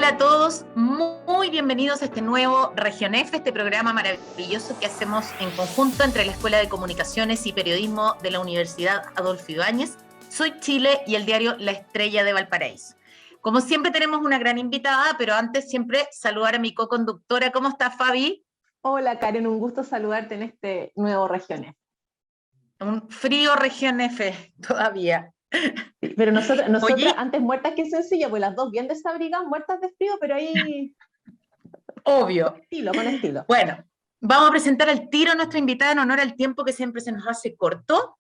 Hola a todos, muy bienvenidos a este nuevo Región F, este programa maravilloso que hacemos en conjunto entre la Escuela de Comunicaciones y Periodismo de la Universidad Adolfo Ibáñez. Soy Chile y el diario La Estrella de Valparaíso. Como siempre tenemos una gran invitada, pero antes siempre saludar a mi co-conductora. ¿Cómo estás, Fabi? Hola Karen, un gusto saludarte en este nuevo Región F. Un frío Región F todavía. Sí, pero nosotras Oye, antes muertas que sencilla, pues las dos bien desabrigadas, muertas de frío, pero ahí con obvio. estilo, con estilo. Bueno, vamos a presentar al tiro a nuestra invitada en honor al tiempo que siempre se nos hace corto.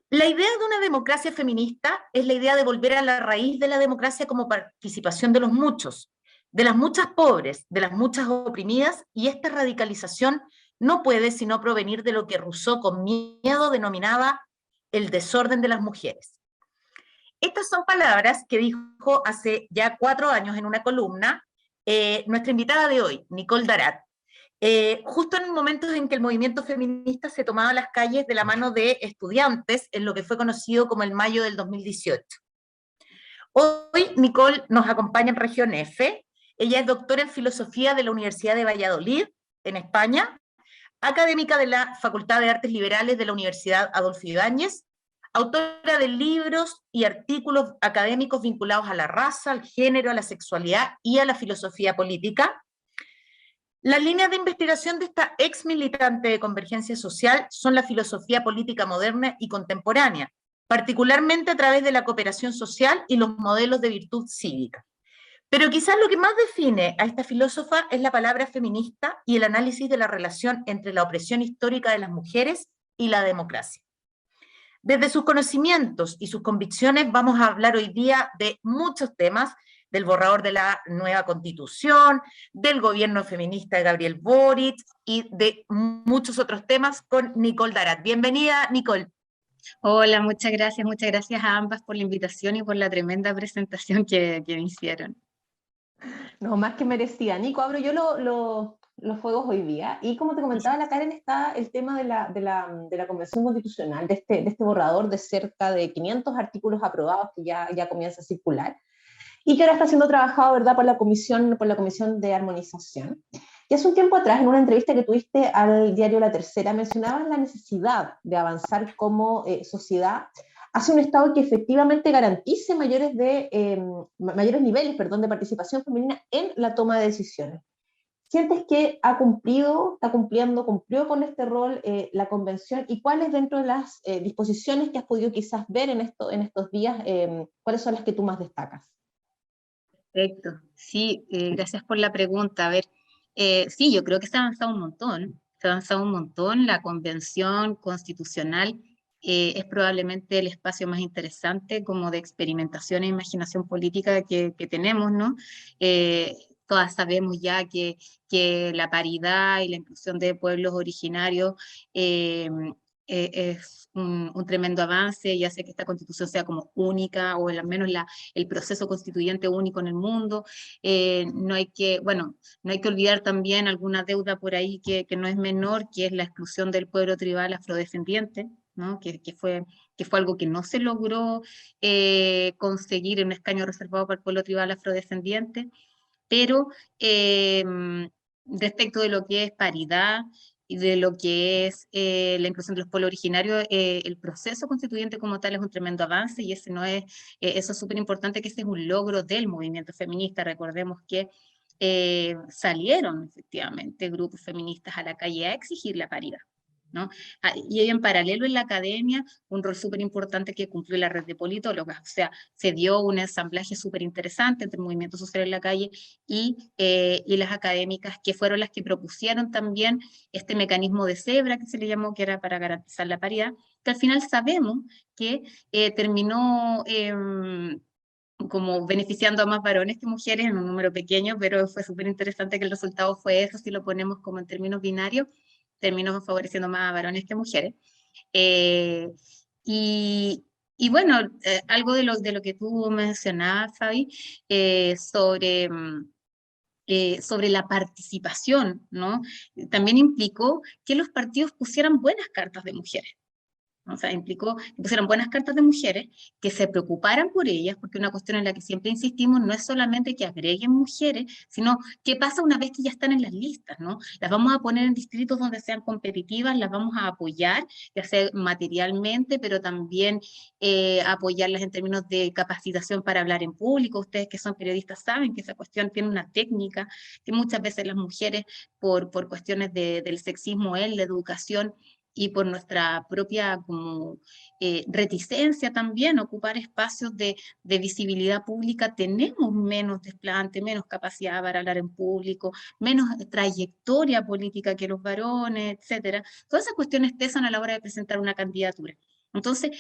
La idea de una democracia feminista es la idea de volver a la raíz de la democracia como participación de los muchos, de las muchas pobres, de las muchas oprimidas, y esta radicalización no puede sino provenir de lo que Rousseau con miedo denominaba el desorden de las mujeres. Estas son palabras que dijo hace ya 4 años en una columna nuestra invitada de hoy, Nicole Darat, justo en momentos en que el movimiento feminista se tomaba las calles de la mano de estudiantes en lo que fue conocido como el Mayo del 2018. Hoy Nicole nos acompaña en Región F. Ella es doctora en filosofía de la Universidad de Valladolid, en España, académica de la Facultad de Artes Liberales de la Universidad Adolfo Ibáñez, autora de libros y artículos académicos vinculados a la raza, al género, a la sexualidad y a la filosofía política. Las líneas de investigación de esta ex militante de Convergencia Social son la filosofía política moderna y contemporánea, particularmente a través de la cooperación social y los modelos de virtud cívica. Pero quizás lo que más define a esta filósofa es la palabra feminista y el análisis de la relación entre la opresión histórica de las mujeres y la democracia. Desde sus conocimientos y sus convicciones vamos a hablar hoy día de muchos temas, del borrador de la nueva constitución, del gobierno feminista de Gabriel Boric y de muchos otros temas con Nicole Darat. Bienvenida, Nicole. Hola, muchas gracias a ambas por la invitación y por la tremenda presentación que me hicieron. No, más que merecida. Nico, abro yo los fuegos hoy día. Y como te comentaba la Karen, está el tema de la Convención Constitucional, de este borrador de cerca de 500 artículos aprobados que ya comienza a circular, y que ahora está siendo trabajado, ¿verdad?, por la Comisión de Armonización. Y hace un tiempo atrás, en una entrevista que tuviste al diario La Tercera, mencionabas la necesidad de avanzar como sociedad hacia un Estado que efectivamente garantice mayores niveles, perdón, de participación femenina en la toma de decisiones. ¿Sientes que cumplió con este rol la Convención? ¿Y cuáles dentro de las disposiciones que has podido quizás ver en estos días, cuáles son las que tú más destacas? Perfecto. Sí, gracias por la pregunta. A ver, sí, yo creo que se ha avanzado un montón. Se ha avanzado un montón. La Convención Constitucional es probablemente el espacio más interesante como de experimentación e imaginación política que tenemos, ¿no? Todas sabemos ya que la paridad y la inclusión de pueblos originarios es un tremendo avance, ya sea que esta constitución sea como única o al menos el proceso constituyente único en el mundo. No hay que olvidar también alguna deuda por ahí que no es menor, que es la exclusión del pueblo tribal afrodescendiente, ¿no? Que fue algo que no se logró conseguir en un escaño reservado para el pueblo tribal afrodescendiente, pero eh, respecto de lo que es paridad y de lo que es la inclusión de los pueblos originarios, el proceso constituyente como tal es un tremendo avance y eso es súper importante, que ese es un logro del movimiento feminista. Recordemos que salieron efectivamente grupos feministas a la calle a exigir la paridad, ¿no? Y hay en paralelo en la academia un rol súper importante que cumplió la red de politólogas, o sea, se dio un ensamblaje súper interesante entre el movimiento social en la calle y las académicas, que fueron las que propusieron también este mecanismo de cebra que se le llamó, que era para garantizar la paridad, que al final sabemos que terminó como beneficiando a más varones que mujeres en un número pequeño, pero fue súper interesante que el resultado fue eso, si lo ponemos como en términos binarios, terminó favoreciendo más a varones que mujeres. Eh, y, y bueno, algo de lo que tú mencionabas, Fabi, sobre la participación, ¿no? También implicó que los partidos pusieran buenas cartas de mujeres. ¿no? O sea, implicó que pusieran buenas cartas de mujeres, que se preocuparan por ellas, porque una cuestión en la que siempre insistimos no es solamente que agreguen mujeres, sino qué pasa una vez que ya están en las listas, ¿no? Las vamos a poner en distritos donde sean competitivas, las vamos a apoyar, ya sea materialmente, pero también apoyarlas en términos de capacitación para hablar en público. Ustedes que son periodistas saben que esa cuestión tiene una técnica, que muchas veces las mujeres, por cuestiones del sexismo en la educación, y por nuestra propia como, reticencia también a ocupar espacios de visibilidad pública, tenemos menos desplante, menos capacidad para hablar en público, menos trayectoria política que los varones, etcétera. Todas esas cuestiones pesan a la hora de presentar una candidatura. Entonces,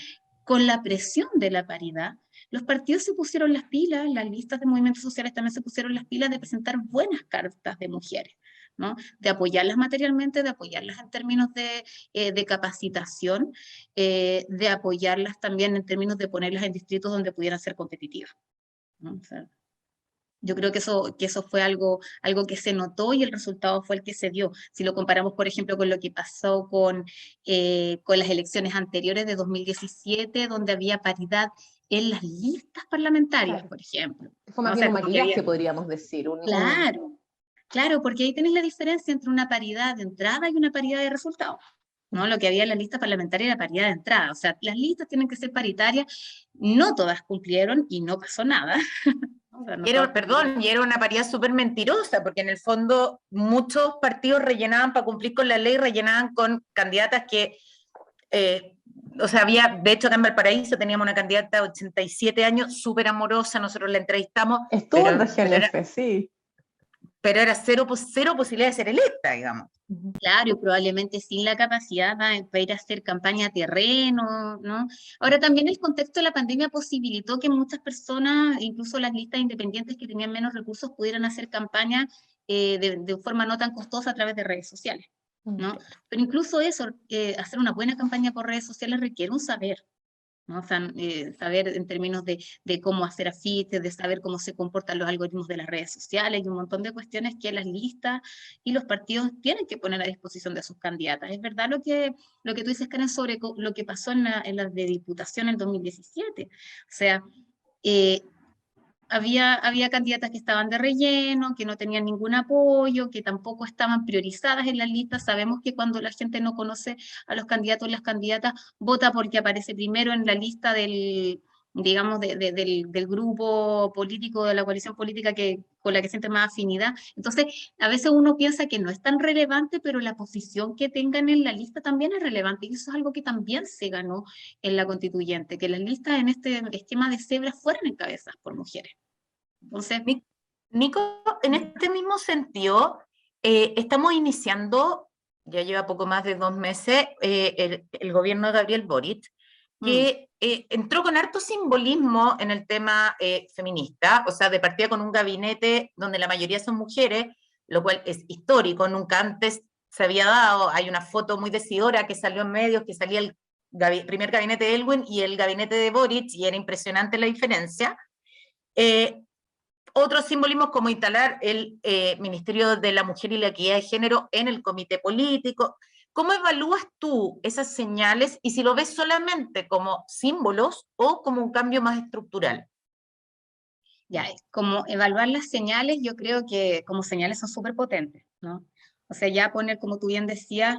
con la presión de la paridad, los partidos se pusieron las pilas, las listas de movimientos sociales también se pusieron las pilas de presentar buenas cartas de mujeres, ¿no? De apoyarlas materialmente, de apoyarlas en términos de capacitación, de apoyarlas también en términos de ponerlas en distritos donde pudieran ser competitivas, ¿no? O sea, yo creo que eso fue algo que se notó y el resultado fue el que se dio. Si lo comparamos, por ejemplo, con lo que pasó con las elecciones anteriores de 2017, donde había paridad en las listas parlamentarias, Claro. por ejemplo. Fue más ¿No? O bien sea, un como que había, maquillaje, podríamos decir. claro, claro, porque ahí tenés la diferencia entre una paridad de entrada y una paridad de resultados, ¿no? Lo que había en la lista parlamentaria era paridad de entrada, o sea, las listas tienen que ser paritarias, no todas cumplieron y no pasó nada. O sea, no todas cumplieron. Perdón, y era una paridad súper mentirosa, porque en el fondo muchos partidos rellenaban para cumplir con la ley, rellenaban con candidatas que, o sea, había, de hecho acá en Valparaíso teníamos una candidata de 87 años, súper amorosa, nosotros la entrevistamos, Estuvo en pero, Región F, sí. pero era cero posibilidad de ser electa, digamos. Claro, y probablemente sin la capacidad para ir a hacer campaña a terreno, ¿no? Ahora también el contexto de la pandemia posibilitó que muchas personas, incluso las listas independientes que tenían menos recursos, pudieran hacer campaña de forma no tan costosa a través de redes sociales, ¿no? Pero incluso eso, hacer una buena campaña por redes sociales requiere un saber, ¿no? O sea, saber en términos de cómo hacer afiches, de saber cómo se comportan los algoritmos de las redes sociales y un montón de cuestiones que las listas y los partidos tienen que poner a disposición de sus candidatas. Es verdad lo que tú dices, Karen, sobre lo que pasó en la de diputación en 2017. O sea, eh, había candidatas que estaban de relleno, que no tenían ningún apoyo, que tampoco estaban priorizadas en las listas. Sabemos que cuando la gente no conoce a los candidatos y las candidatas, vota porque aparece primero en la lista digamos, del grupo político, de la coalición política con la que siente más afinidad. Entonces, a veces uno piensa que no es tan relevante, pero la posición que tengan en la lista también es relevante, y eso es algo que también se ganó en la constituyente, que las listas en este esquema de cebras fueran encabezadas por mujeres. Entonces, Nico, en este mismo sentido, estamos iniciando, ya lleva poco más de 2 meses, el gobierno de Gabriel Boric, que entró con harto simbolismo en el tema feminista, o sea, de partida con un gabinete donde la mayoría son mujeres, lo cual es histórico, nunca antes se había dado. Hay una foto muy decidora que salió en medios, que salía el primer gabinete de Elwin y el gabinete de Boric, y era impresionante la diferencia. Otros simbolismos como instalar el Ministerio de la Mujer y la Equidad de Género en el comité político. ¿Cómo evalúas tú esas señales y si lo ves solamente como símbolos o como un cambio más estructural? ya, como evaluar las señales, yo creo que como señales son súper potentes, ¿no? O sea, ya poner, como tú bien decías,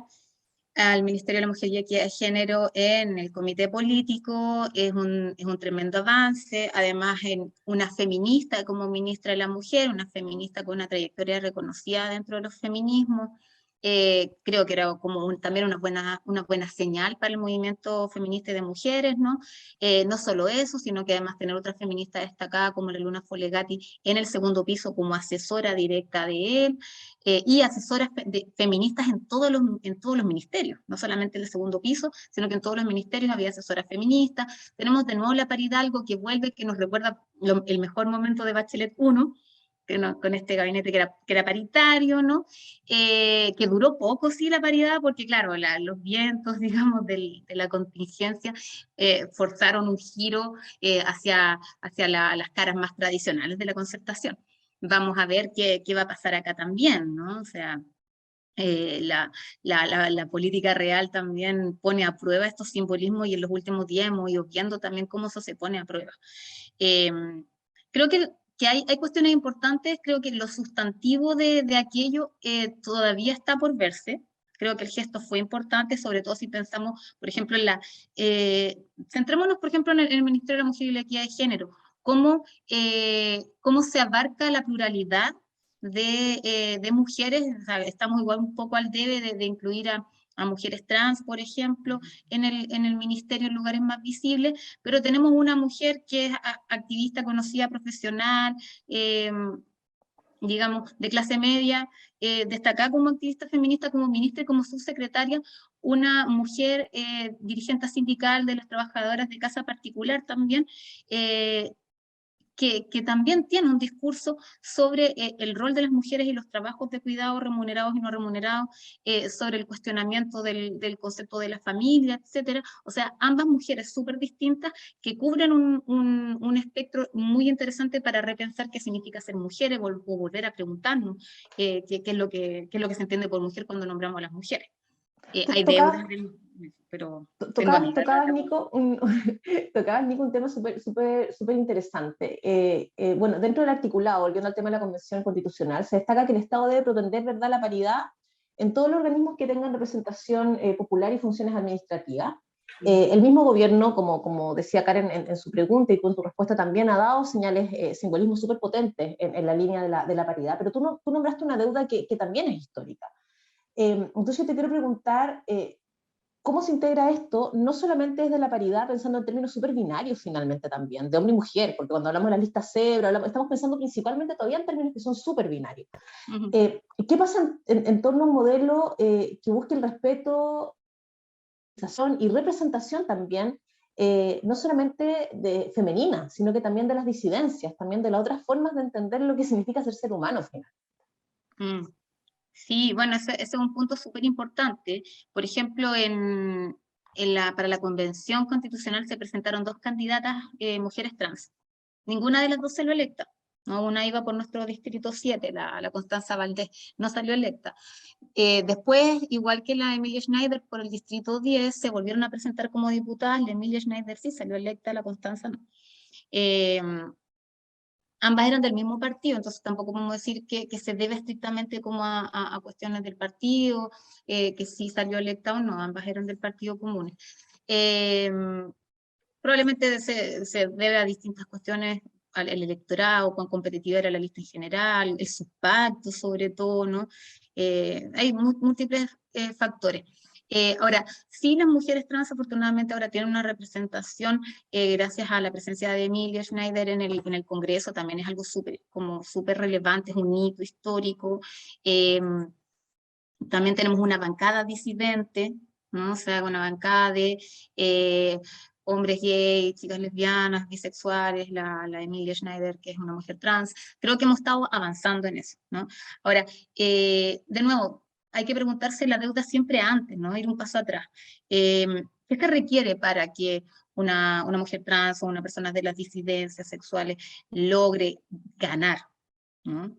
al Ministerio de la Mujer y Equidad de Género en el comité político es un tremendo avance. Además, en una feminista como ministra de la Mujer, una feminista con una trayectoria reconocida dentro de los feminismos, creo que era como también una buena señal para el movimiento feminista y de mujeres, ¿no? No solo eso, sino que además tener otra feminista destacada como la Luna Folegati en el segundo piso como asesora directa de él, y asesoras feministas en todos los ministerios, no solamente en el segundo piso, sino que en todos los ministerios había asesoras feministas. Tenemos de nuevo la paridad, algo que vuelve, que nos recuerda el mejor momento de Bachelet 1, con este gabinete que era paritario, ¿no? Que duró poco, sí, la paridad, porque claro, los vientos, digamos, de la contingencia forzaron un giro hacia las caras más tradicionales de la concertación. Vamos a ver qué va a pasar acá también, ¿no? O sea, la política real también pone a prueba estos simbolismos, y en los últimos días hemos ido viendo también cómo eso se pone a prueba. Creo que hay cuestiones importantes. Creo que lo sustantivo de aquello todavía está por verse. Creo que el gesto fue importante, sobre todo si pensamos, por ejemplo, centrémonos, por ejemplo, en el Ministerio de la Mujer y la Equidad de Género. Cómo se abarca la pluralidad de mujeres. O sea, estamos igual un poco al debe de incluir a mujeres trans, por ejemplo, en el ministerio en lugares más visibles, pero tenemos una mujer que es activista, conocida, profesional, digamos, de clase media, destacada como activista feminista, como ministra y como subsecretaria, una mujer dirigente sindical de las trabajadoras de casa particular también, que también tiene un discurso sobre el rol de las mujeres y los trabajos de cuidado remunerados y no remunerados, sobre el cuestionamiento del concepto de la familia, etcétera. O sea, ambas mujeres súper distintas que cubren un espectro muy interesante para repensar qué significa ser mujeres, o volver a preguntarnos qué es lo que se entiende por mujer cuando nombramos a las mujeres. Hay deudas, pero tengo amigas. Tocabas, Nico, tocabas, Nico, un tema súper interesante. Bueno, dentro del articulado, volviendo al tema de la Convención Constitucional, se destaca que el Estado debe pretender, ¿verdad?, la paridad en todos los organismos que tengan representación popular y funciones administrativas. El mismo gobierno, como decía Karen en su pregunta y con tu respuesta también, ha dado señales, simbolismos súper potentes en la línea de la paridad, pero tú nombraste una deuda que también es histórica. Entonces te quiero preguntar, ¿cómo se integra esto? No solamente desde la paridad, pensando en términos súper binarios finalmente también, de hombre y mujer, porque cuando hablamos de la lista Zebra, estamos pensando principalmente todavía en términos que son súper binarios. ¿Qué pasa en torno a un modelo que busque el respeto y representación también, no solamente femenina, sino que también de las disidencias, también de las otras formas de entender lo que significa ser humano final? Sí, bueno, ese es un punto súper importante. Por ejemplo, para la Convención Constitucional se presentaron 2 candidatas mujeres trans. Ninguna de las 2 salió electa, ¿no? Una iba por nuestro distrito 7, la Constanza Valdés, no salió electa. Después, igual que la Emilia Schneider por el distrito 10, se volvieron a presentar como diputadas. La Emilia Schneider sí salió electa, la Constanza no. Ambas eran del mismo partido, entonces tampoco podemos decir que se debe estrictamente como a cuestiones del partido, que si salió electa o no. Ambas eran del Partido Común. Probablemente se debe a distintas cuestiones, al electorado, cuán competitiva era la lista en general, el subpacto sobre todo, ¿no? Hay múltiples factores. Ahora, sí, las mujeres trans afortunadamente ahora tienen una representación gracias a la presencia de Emilia Schneider en el Congreso. También es algo súper relevante, es un hito histórico. También tenemos una bancada disidente, ¿no? O sea, una bancada de hombres gays, chicas lesbianas, bisexuales, la Emilia Schneider, que es una mujer trans. Creo que hemos estado avanzando en eso, ¿no? Ahora, de nuevo, hay que preguntarse la deuda siempre antes, ¿no? Ir un paso atrás. ¿Qué se requiere para que una mujer trans o una persona de las disidencias sexuales logre ganar, ¿no?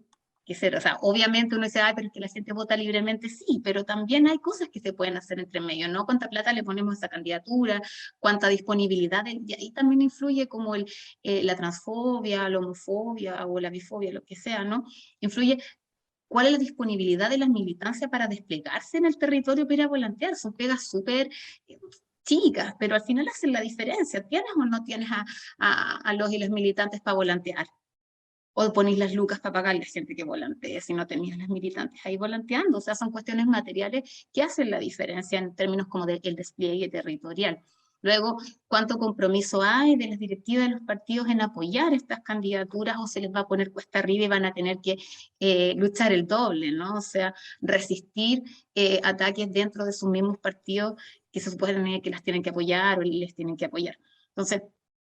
O sea, obviamente uno dice, ay, pero es que la gente vota libremente, sí, pero también hay cosas que se pueden hacer entre medio, ¿no? ¿Cuánta plata le ponemos a esa candidatura? ¿Cuánta disponibilidad? Y ahí también influye como la transfobia, la homofobia o la bifobia, lo que sea, ¿no? Influye cuál es la disponibilidad de las militancias para desplegarse en el territorio para ir a volantear. Son pegas súper chicas, pero al final hacen la diferencia. ¿Tienes o no tienes a los y las militantes para volantear? O ponéis las lucas para pagarle a gente que volantee si no tenías las militantes ahí volanteando. O sea, son cuestiones materiales que hacen la diferencia en términos como del despliegue territorial. Luego, ¿cuánto compromiso hay de las directivas de los partidos en apoyar estas candidaturas, o se les va a poner cuesta arriba y van a tener que luchar el doble, ¿no? O sea, resistir ataques dentro de sus mismos partidos que se supone que las tienen que apoyar o les tienen que apoyar. Entonces,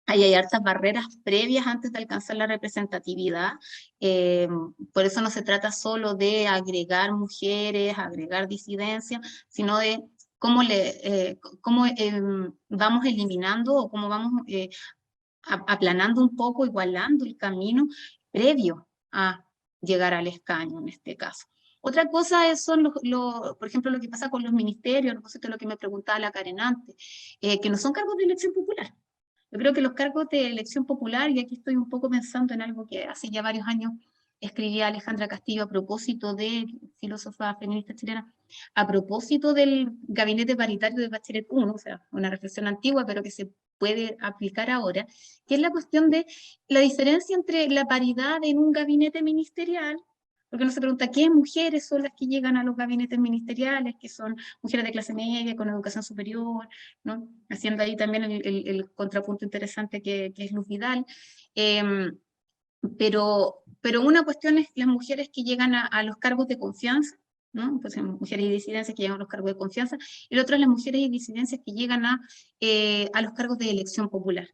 ahí hay hartas barreras previas antes de alcanzar la representatividad. Por eso no se trata solo de agregar mujeres, agregar disidencia, sino de cómo vamos eliminando o cómo vamos aplanando un poco, igualando el camino previo a llegar al escaño en este caso. Otra cosa son, por ejemplo, lo que pasa con los ministerios, no sé, lo que me preguntaba la Karen antes, que no son cargos de elección popular. Yo creo que los cargos de elección popular, y aquí estoy un poco pensando en algo que hace ya varios años escribía Alejandra Castillo a propósito de filósofa feminista chilena, a propósito del gabinete paritario de Bachelet 1, o sea, una reflexión antigua, pero que se puede aplicar ahora, que es la cuestión de la diferencia entre la paridad en un gabinete ministerial, porque uno se pregunta qué mujeres son las que llegan a los gabinetes ministeriales, que son mujeres de clase media, con educación superior, ¿no? Haciendo ahí también el contrapunto interesante que es Luz Vidal. Pero una cuestión es las mujeres que llegan a los cargos de confianza, ¿no? Pues mujeres y disidencias que llegan a los cargos de confianza, y la otra es las mujeres y disidencias que llegan a los cargos de elección popular,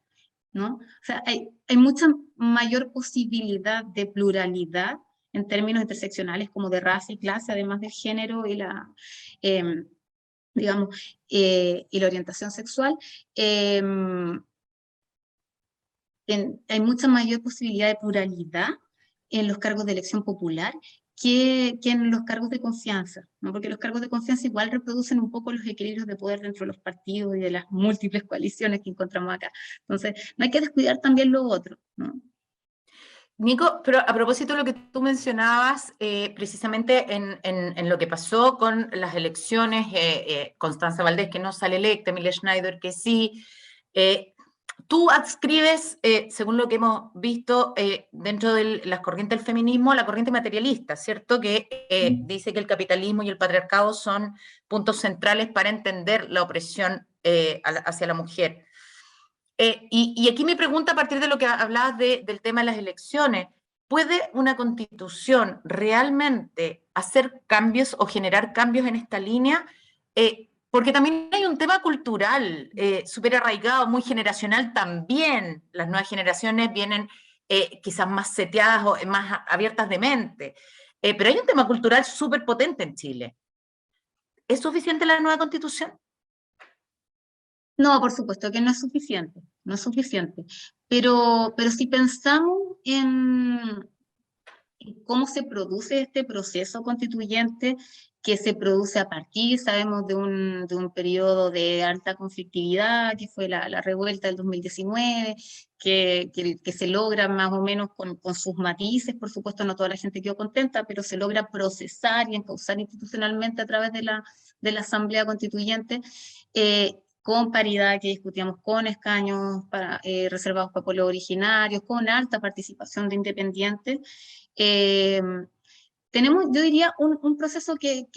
¿no? O sea, hay mucha mayor posibilidad de pluralidad en términos interseccionales como de raza y clase, además del género y la, digamos, y la orientación sexual. Hay mucha mayor posibilidad de pluralidad en los cargos de elección popular que en los cargos de confianza, ¿no? Porque los cargos de confianza igual reproducen un poco los equilibrios de poder dentro de los partidos y de las múltiples coaliciones que encontramos acá. Entonces, no hay que descuidar también lo otro, ¿no? Nico, pero a propósito de lo que tú mencionabas, precisamente en lo que pasó con las elecciones, Constanza Valdés, que no sale electa, Emilia Schneider, que sí, tú adscribes, según lo que hemos visto dentro de las corrientes del feminismo, a la corriente materialista, ¿cierto? Que dice que el capitalismo y el patriarcado son puntos centrales para entender la opresión hacia la mujer. Y aquí mi pregunta, a partir de lo que hablabas del tema de las elecciones, ¿puede una constitución realmente hacer cambios o generar cambios en esta línea? Porque también hay un tema cultural súper arraigado, muy generacional también. Las nuevas generaciones vienen quizás más seteadas o más abiertas de mente. Pero hay un tema cultural súper potente en Chile. ¿Es suficiente la nueva constitución? No, por supuesto que no es suficiente, no es suficiente. Pero si pensamos en cómo se produce este proceso constituyente, que se produce a partir, sabemos, de un periodo de alta conflictividad, que fue la revuelta del 2019, que se logra más o menos con sus matices, por supuesto no toda la gente quedó contenta, pero se logra procesar y encauzar institucionalmente a través de la Asamblea Constituyente, con paridad que discutíamos, con escaños reservados para pueblos originarios, con alta participación de independientes. Eh, Tenemos, yo diría, un proceso que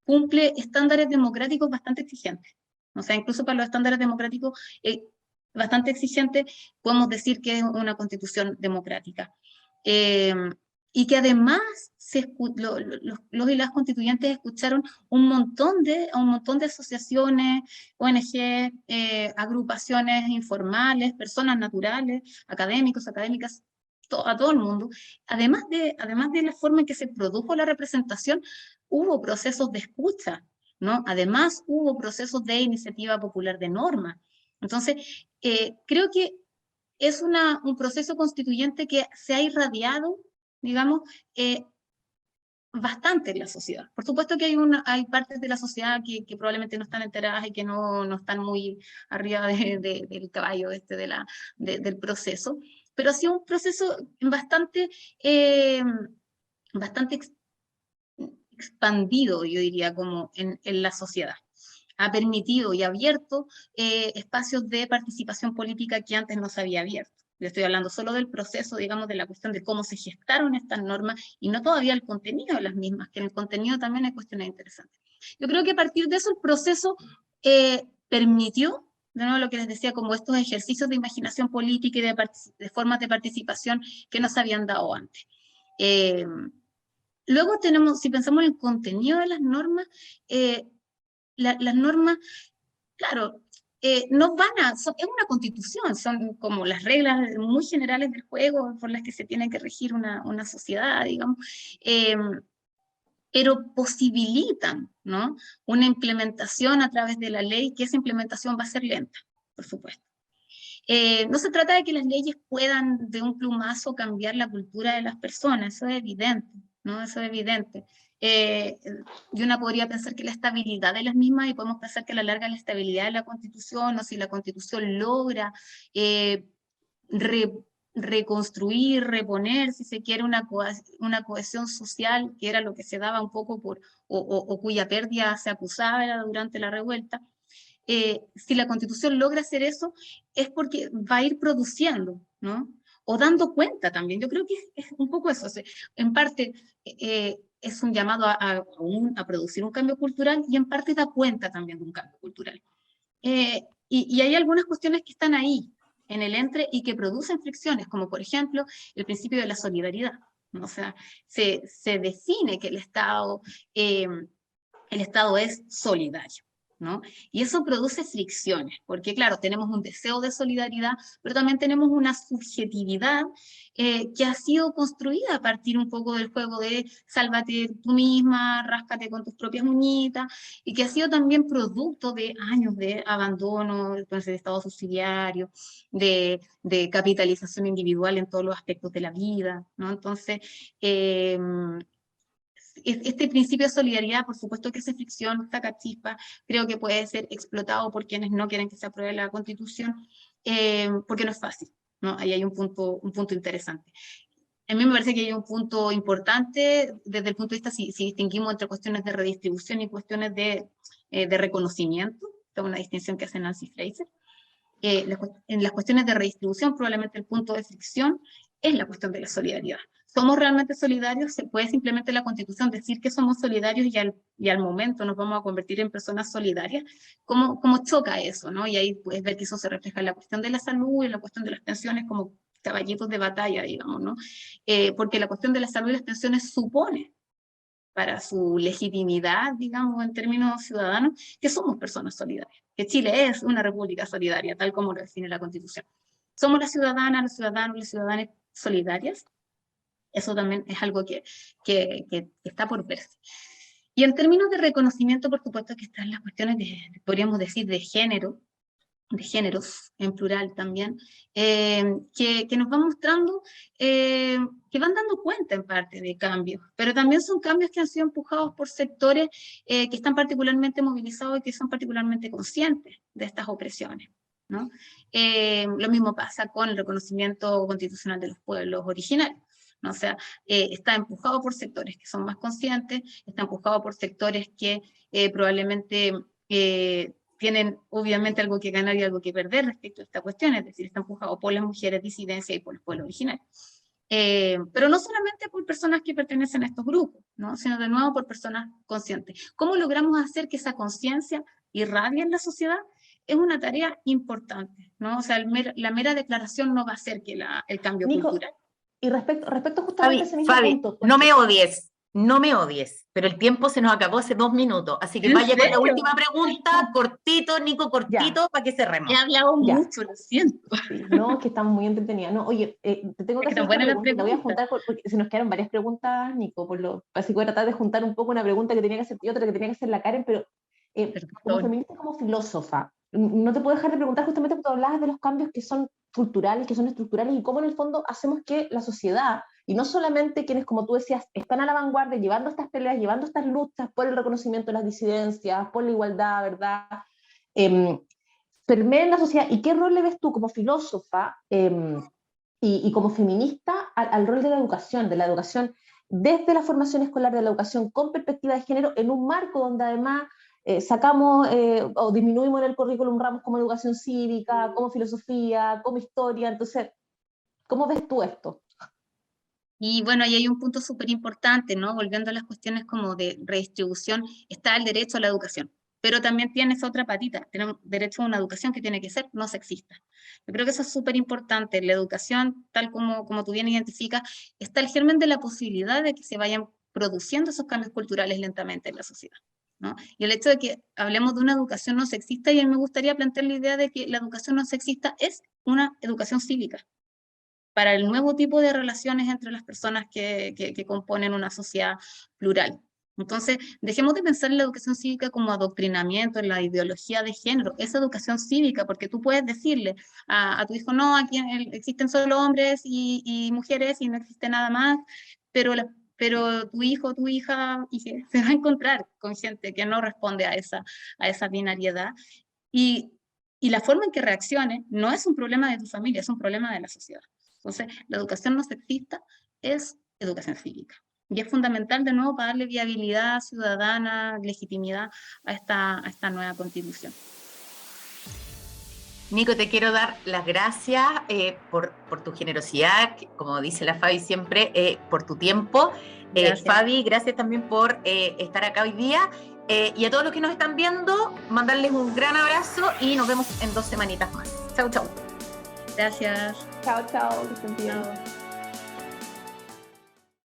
cumple estándares democráticos bastante exigentes. O sea, incluso para los estándares democráticos bastante exigentes, podemos decir que es una constitución democrática. Eh, y que además los y las constituyentes escucharon un montón de asociaciones, ONG, agrupaciones informales, personas naturales, académicos, académicas, a todo el mundo. Además de la forma en que se produjo la representación, hubo procesos de escucha, ¿no? Además hubo procesos de iniciativa popular de norma. Entonces, creo que es un proceso constituyente que se ha irradiado, digamos, bastante en la sociedad. Por supuesto que hay partes de la sociedad que probablemente no están enteradas y que no están muy arriba del caballo del proceso, pero ha sido un proceso bastante expandido, yo diría, como en la sociedad. Ha permitido y abierto espacios de participación política que antes no se había abierto. Yo estoy hablando solo del proceso, digamos, de la cuestión de cómo se gestaron estas normas y no todavía el contenido de las mismas, que en el contenido también hay cuestiones interesantes. Yo creo que a partir de eso el proceso permitió, de nuevo lo que les decía, como estos ejercicios de imaginación política y de formas de participación que no se habían dado antes. Luego tenemos, si pensamos en el contenido de las normas, las normas, claro, no es una constitución, son como las reglas muy generales del juego por las que se tiene que regir una sociedad, digamos, pero posibilitan, ¿no?, una implementación a través de la ley, que esa implementación va a ser lenta, por supuesto. No se trata de que las leyes puedan de un plumazo cambiar la cultura de las personas, eso es evidente, ¿no? Eso es evidente. y una podría pensar que la estabilidad de las mismas, y podemos pensar que a la larga la estabilidad de la Constitución, o si la Constitución logra re, reconstruir, reponer, si se quiere, una cohesión social, que era lo que se daba un poco o cuya pérdida se acusaba durante la revuelta. Si la Constitución logra hacer eso, es porque va a ir produciendo, ¿no? O dando cuenta también. Yo creo que es un poco eso. O sea, en parte es un llamado a producir un cambio cultural, y en parte da cuenta también de un cambio cultural. Y hay algunas cuestiones que están ahí, en el entre, y que producen fricciones, como por ejemplo el principio de la solidaridad, ¿no? O sea, se define que el Estado es solidario, ¿no? Y eso produce fricciones, porque claro, tenemos un deseo de solidaridad, pero también tenemos una subjetividad que ha sido construida a partir un poco del juego de sálvate tú misma, ráscate con tus propias uñitas, y que ha sido también producto de años de abandono, entonces, de estado subsidiario, de capitalización individual en todos los aspectos de la vida, ¿no? Entonces, este principio de solidaridad, por supuesto que se fricción, saca chispa, creo que puede ser explotado por quienes no quieren que se apruebe la Constitución, porque no es fácil, ¿no? Ahí hay un punto interesante. A mí me parece que hay un punto importante desde el punto de vista, si distinguimos entre cuestiones de redistribución y cuestiones de reconocimiento, esta es una distinción que hace Nancy Fraser. En las cuestiones de redistribución, probablemente el punto de fricción es la cuestión de la solidaridad. ¿Somos realmente solidarios? ¿Se puede simplemente la Constitución decir que somos solidarios y al momento nos vamos a convertir en personas solidarias? ¿Cómo choca eso, ¿no? Y ahí puedes ver que eso se refleja en la cuestión de la salud y en la cuestión de las pensiones como caballitos de batalla, digamos, ¿no? Porque la cuestión de la salud y las pensiones supone, para su legitimidad, digamos, en términos ciudadanos, que somos personas solidarias, que Chile es una república solidaria, tal como lo define la Constitución. Somos las ciudadanas, los ciudadanos y las ciudadanas solidarias. Eso también es algo que está por verse. Y en términos de reconocimiento, por supuesto que están las cuestiones, podríamos decir, de género, de géneros en plural también, que nos van mostrando, que van dando cuenta en parte de cambios, pero también son cambios que han sido empujados por sectores que están particularmente movilizados y que son particularmente conscientes de estas opresiones, ¿no? Lo mismo pasa con el reconocimiento constitucional de los pueblos originarios, ¿no? O sea, está empujado por sectores que son más conscientes, está empujado por sectores que probablemente tienen obviamente algo que ganar y algo que perder respecto a esta cuestión, es decir, está empujado por las mujeres disidencias y por los pueblos originarios. Pero no solamente por personas que pertenecen a estos grupos, ¿no? Sino de nuevo por personas conscientes. ¿Cómo logramos hacer que esa conciencia irradie en la sociedad? Es una tarea importante, ¿no? O sea, la mera declaración no va a hacer que el cambio Nico, cultural. y respecto justamente a ese mismo Fabi, punto. no me odies, pero el tiempo se nos acabó hace 2 minutos, así que ¿En vaya con la serio? última pregunta, cortito, Nico, cortito, para que cerremos. He hablado mucho, lo siento. Sí, no, es que estamos muy entretenidas. No, oye, te tengo que hacer esta pregunta. Te voy a juntar, porque se nos quedaron varias preguntas, Nico, así que voy a tratar de juntar un poco una pregunta que tenía que hacer y otra que tenía que hacer la Karen, pero como feminista, como filósofa, no te puedo dejar de preguntar justamente porque hablabas de los cambios que son culturales, que son estructurales, y cómo en el fondo hacemos que la sociedad, y no solamente quienes, como tú decías, están a la vanguardia, llevando estas peleas, llevando estas luchas por el reconocimiento de las disidencias, por la igualdad, ¿verdad? Permea en la sociedad. ¿Y qué rol le ves tú como filósofa y como feminista al rol de la educación desde la formación escolar, de la educación con perspectiva de género, en un marco donde además sacamos o disminuimos en el currículum ramos como educación cívica, como filosofía, como historia? Entonces, ¿cómo ves tú esto? Y bueno, ahí hay un punto súper importante, ¿no? Volviendo a las cuestiones como de redistribución, está el derecho a la educación, pero también tiene esa otra patita, tenemos derecho a una educación que tiene que ser no sexista. Yo creo que eso es súper importante. La educación, tal como tú bien identificas, está el germen de la posibilidad de que se vayan produciendo esos cambios culturales lentamente en la sociedad, ¿no? Y el hecho de que hablemos de una educación no sexista, y a mí me gustaría plantear la idea de que la educación no sexista es una educación cívica para el nuevo tipo de relaciones entre las personas que componen una sociedad plural. Entonces, dejemos de pensar en la educación cívica como adoctrinamiento, en la ideología de género. Es educación cívica, porque tú puedes decirle a tu hijo, no, aquí existen solo hombres y mujeres y no existe nada más, pero pero tu hijo o tu hija se va a encontrar con gente que no responde a esa binariedad. Y la forma en que reaccione no es un problema de tu familia, es un problema de la sociedad. Entonces, la educación no sexista es educación cívica. Y es fundamental, de nuevo, para darle viabilidad ciudadana, legitimidad a esta nueva constitución. Nico, te quiero dar las gracias por tu generosidad, como dice la Fabi siempre, por tu tiempo. Fabi, gracias también por estar acá hoy día. Y a todos los que nos están viendo, mandarles un gran abrazo y nos vemos en 2 semanitas más. Chau, chau. Gracias. Chao, chao, que estén bien. Chao.